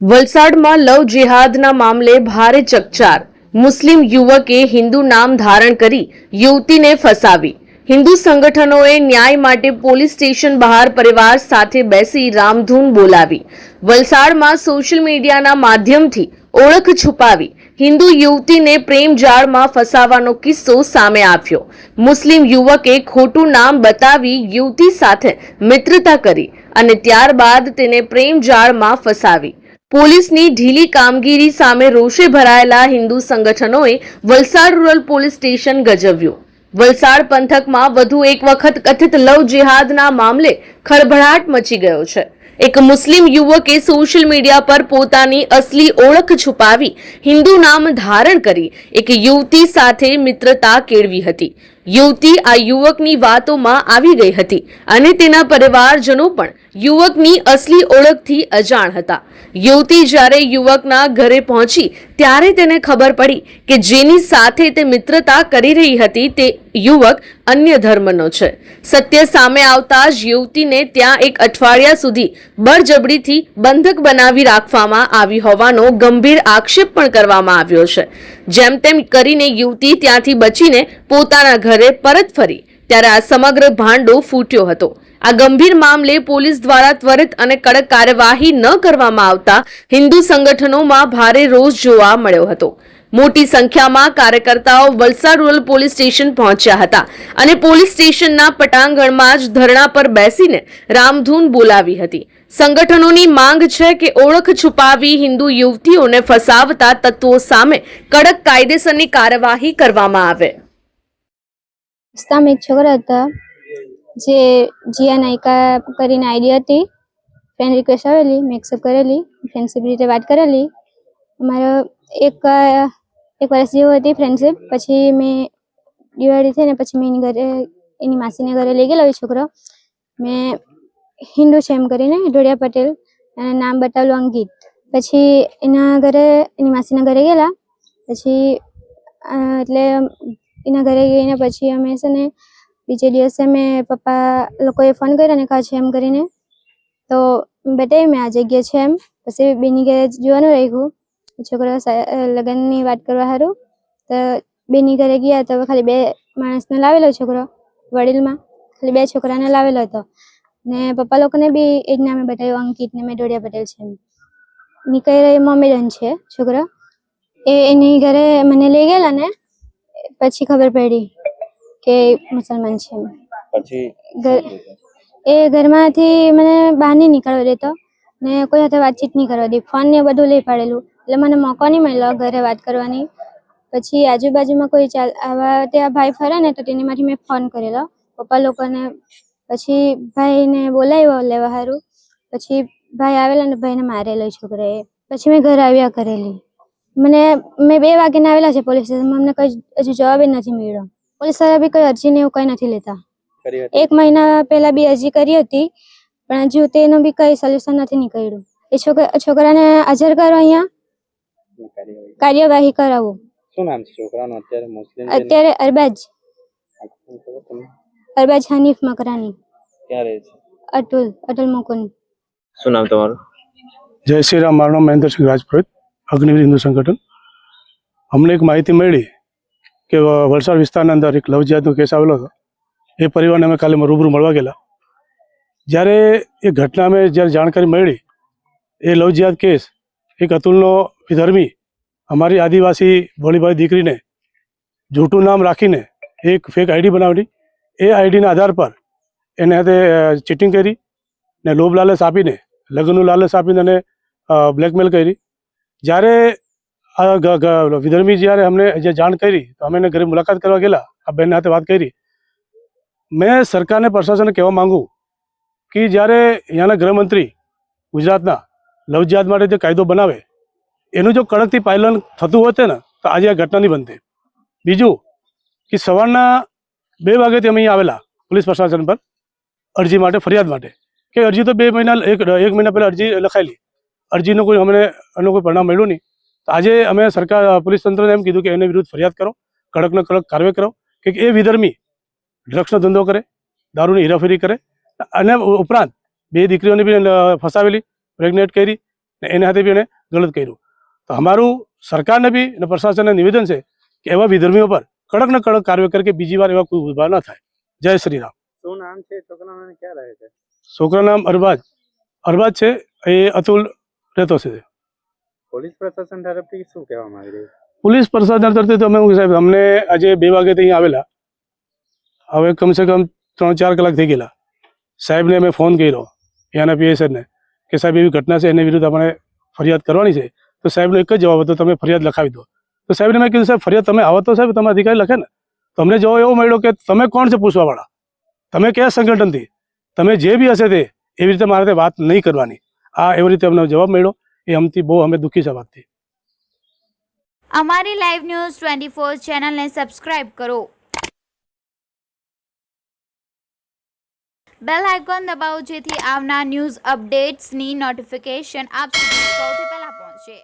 વલસાડમાં લવ જેહાદના મામલે ભારે ચકચાર. મુસ્લિમ યુવકે હિન્દુ નામ ધારણ કરી યુવતીને ફસાવી. હિન્દુ સંગઠનોએ ન્યાય માટે પોલીસ સ્ટેશન બહાર પરિવાર સાથે બેસી રામધૂન બોલાવી. વલસાડમાં સોશિયલ મીડિયાના માધ્યમથી ઓળખ છુપાવી હિન્દુ યુવતીને પ્રેમ જાળમાં ફસાવાનો કિસ્સો સામે આવ્યો. મુસ્લિમ યુવકે ખોટું નામ બતાવી યુવતી સાથે મિત્રતા કરી અને ત્યારબાદ તેને પ્રેમ જાળમાં ફસાવી. પોલીસની ઢીલી કામગીરી સામે રોષે ભરાયેલા હિન્દુ સંગઠનોએ વલસાડ રૂરલ પોલીસ સ્ટેશન ગજવ્યું. વલસાડ પંથકમાં વધુ એક વખત કથિત લવ જેહાદના મામલે ખળભળાટ મચી ગયો છે. એક મુસ્લિમ યુવકે સોશિયલ મીડિયા પર પોતાની અસલી ઓળખ છુપાવી હિન્દુ નામ ધારણ કરી એક યુવતી સાથે મિત્રતા કેળવી હતી. યુવતી આ યુવકની વાતોમાં આવી ગઈ હતી અને તેના પરિવારજનો પણ યુવકની અસલી ઓળખથી અજાણ હતા. યુવતી જ્યારે યુવકના ઘરે પહોંચી ત્યારે તેને ખબર પડી કે જેની સાથે તે મિત્રતા કરી રહી હતી તે યુવક અન્ય ધર્મનો છે. સત્ય સામે આવતા જ યુવતીને ત્યાં એક અઠવાડિયા સુધી બળજબરીથી બંધક બનાવી રાખવામાં આવી હોવાનો ગંભીર આક્ષેપ પણ કરવામાં આવ્યો છે. જેમ તેમ કરીને યુવતી ત્યાંથી બચીને પોતાના ઘરે પરત ફરી ત્યારે આ સમગ્ર ભાંડો ફૂટ્યો હતો. આ ગંભીર મામલે પોલીસ દ્વારા ત્વરિત અને કડક કાર્યવાહી ન કરવામાં આવતા હિન્દુ સંગઠનોમાં ભારે રોષ જોવા મળ્યો હતો. મોટી સંખ્યામાં કાર્યકર્તાઓ વલસાડ રૂરલ પોલીસ સ્ટેશન પહોંચ્યા હતા અને પોલીસ સ્ટેશનના પટાંગણમાં જ ધરણા પર બેસીને રામધૂન બોલાવી હતી. સંગઠનોની માંગ છે કે ઓળખ છુપાવી હિન્દુ યુવતીઓને ફસાવતા તત્વો સામે કડક કાયદેસરની કાર્યવાહી કરવામાં આવે. એક છોકરા હતા જે જીયા નાયકા કરીને આઈડી હતી. ફ્રેન્ડ રિક્વેસ્ટ આવેલી, મેં એક્સેપ્ટ કરેલી, ફ્રેન્ડશીપ રીતે વાત કરેલી. અમારો એક વર્ષ જેવું હતી ફ્રેન્ડશીપ. પછી મેં દિવાળી થઈ ને પછી મેં એની ઘરે એની માસીને ઘરે લઈ ગયેલો છોકરો. મેં હિન્દુ છે એમ કરીને ઢોળિયા પટેલ અને નામ બતાવેલું અંકિત. પછી એના ઘરે એની માસીના ઘરે ગયેલા. પછી એટલે એના ઘરે ગઈને પછી અમે છે ને બીજે દિવસે મેં પપ્પા લોકોએ ફોન કર્યો ને કહા છે એમ કરીને તો બતાવી મેં આ જગ્યા છે એમ. પછી બેની ઘરે જોવાનું રાખ્યું. છોકરો લગ્નની વાત કરવા સારું તો બેની ઘરે ગયા તો ખાલી 2 માણસને લાવેલો છોકરો. વડીલમાં ખાલી 2 છોકરાને લાવેલો હતો ને પપ્પા લોકોને બી એ જ નામે બતાવ્યું અંકિત ને મેં ઢોળિયા પટેલ છે. નીકળી મોમેડન છે છોકરો. એની ઘરે મને લઈ ગયેલા ને પછી ખબર પડી કે મુસલમાન છે. પછી એ ઘરમાંથી મને બહાર નહીં નીકળવા દેતો ને કોઈ સાથે વાતચીત નહીં કરવા દે. ફોન ને બધું લઈ પાડેલું એટલે મને મોકો નહીં મળ્યો ઘરે વાત કરવાની. પછી આજુબાજુમાં કોઈ આવા ત્યાં ભાઈ ફરે ને તો તેનીમાંથી મેં ફોન કરેલો પપ્પા લોકોને. પછી ભાઈને બોલાવ્યો લેવા સારું. પછી ભાઈ આવેલા ને ભાઈને મારેલો છોકરાએ. પછી મેં ઘરે આવ્યા કરેલી. મેં 2 વાગ્યાને આવેલા છે પોલીસ સ્ટેશનમાં. અમને કોઈ હજુ જવાબ જ નથી મળ્યો. પોલીસ વાળા બી કોઈ અરજી ને એવું કઈ નથી લેતા. 1 મહિના પહેલા બી અરજી કરી હતી પણ હજુ તેનું બી કઈ સોલ્યુશન નથી નીકળ્યું. એ છોકરાને હાજર કરો, અહીંયા કાર્યવાહી કરાવો. શું નામ છે છોકરાનું અત્યારે? મુસ્લિમ અત્યારે અરબાજ હનીફ મકરાની. ક્યાં રહે છે? અતુલ મુકુંદ. શું નામ તમારું? જય શ્રી રામ. મારું નામ મહેન્દ્રસિંહ રાજપૂત, અગ્નિવીર હિન્દુ સંગઠન. અમને એક માહિતી મળી કે વલસાડ વિસ્તારના અંદર એક લવ જેહાદનો કેસ આવેલો હતો. એ પરિવારને અમે કાલે રૂબરૂ મળવા ગયેલા. જ્યારે એ ઘટના અમે જ્યારે જાણકારી મળી, એ લવ જેહાદ કેસ એક અતુલનો વિધર્મી અમારી આદિવાસી ભોળીભાઈ દીકરીને જૂઠું નામ રાખીને એક ફેક આઈડી બનાવી. એ આઈડીના આધાર પર એને હાથે ચીટિંગ કરી ને લોભ લાલચ આપીને, લગ્નનું લાલચ આપીને અને બ્લેકમેલ કરી. જ્યારે આ વિધર્મી જ્યારે અમને જે જાણ કરી તો અમે એને ઘરે મુલાકાત કરવા ગયેલા. આ બહેનના હાથે વાત કરી. મેં સરકારને પ્રશાસનને કહેવા માંગુ કે જ્યારે અહીંયાના ગૃહમંત્રી ગુજરાતના લવ જેહાદ માટે જે કાયદો બનાવે એનું જો કડકથી પાલન થતું હોત ને તો આજે આ ઘટના નહીં બનતી. બીજું કે સવારના 2 વાગ્યાથી અમે અહીંયા આવેલા પોલીસ પ્રશાસન પર અરજી માટે, ફરિયાદ માટે. કે અરજી તો 2 મહિના એક મહિના પહેલાં અરજી લખાયેલી. અરજીનું કોઈ અમને એનું કોઈ પરિણામ મળ્યું નહીં. તો આજે અમે સરકાર પોલીસ તંત્રને એમ કીધું કે એની વિરુદ્ધ ફરિયાદ કરો, કડકને કડક કાર્યવાહી કરો. કે એ વિધર્મી ડ્રગ્સનો ધંધો કરે, દારૂની હેરાફેરી કરે અને ઉપરાંત 2 દીકરીઓને બી ફસાવેલી, પ્રેગ્નેટ કરી, એના હાથે બી એને ગલત કર્યું. તો અમારું સરકારને બી અને પ્રશાસનને નિવેદન છે કે એવા વિધર્મીઓ પર કડક ને કડક કાર્ય કરે કે બીજી વાર એવા કોઈ ઉભા ન થાય. જય શ્રી રામ. શું નામ છે છોકરાનું અને ક્યાં રહે છે? છોકરાનું નામ અરબાજ છે, એ અતુલ રહેતો છે. પોલીસ પ્રશાસન તરફથી શું કહેવામાં આવી રહ્યું? પોલીસ પ્રશાસન તરફથી તો અમે સાહેબ અમને આજે 2 વાગે અહીંયા આવેલા, હવે કમસે કમ 3-4 કલાક થઈ ગયેલા. સાહેબને અમે ફોન કર્યો એના પીએસઆઈને કે સાહેબ એવી ઘટના છે, એની વિરુદ્ધ આપણે ફરિયાદ કરવાની છે. તો સાહેબનો એક જ જવાબ હતો, તમે ફરિયાદ લખાવી દો. તો સાહેબને મેં કીધું સાહેબ ફરિયાદ તમે આવો તો સાહેબ તમે અધિકારી લખે ને. તો અમને જવાબ એવો મળ્યો કે તમે કોણ છે પૂછવાવાળા, તમે કયા સંગઠનથી, તમે જે બી હશે તે એવી રીતે મારે વાત નહીં કરવાની. એવી રીતે અમને જવાબ મળ્યો. એ અમથી બહુ અમે દુઃખી છે વાતથી. અમારી લાઈવ ન્યૂઝ 24 ચેનલને સબસ્ક્રાઇબ કરો, બેલ આઇકોન દબાવો જેથી આવનાર ન્યૂઝ અપડેટ્સની નોટિફિકેશન આપ સુધી સૌથી પહેલા પહોંચે.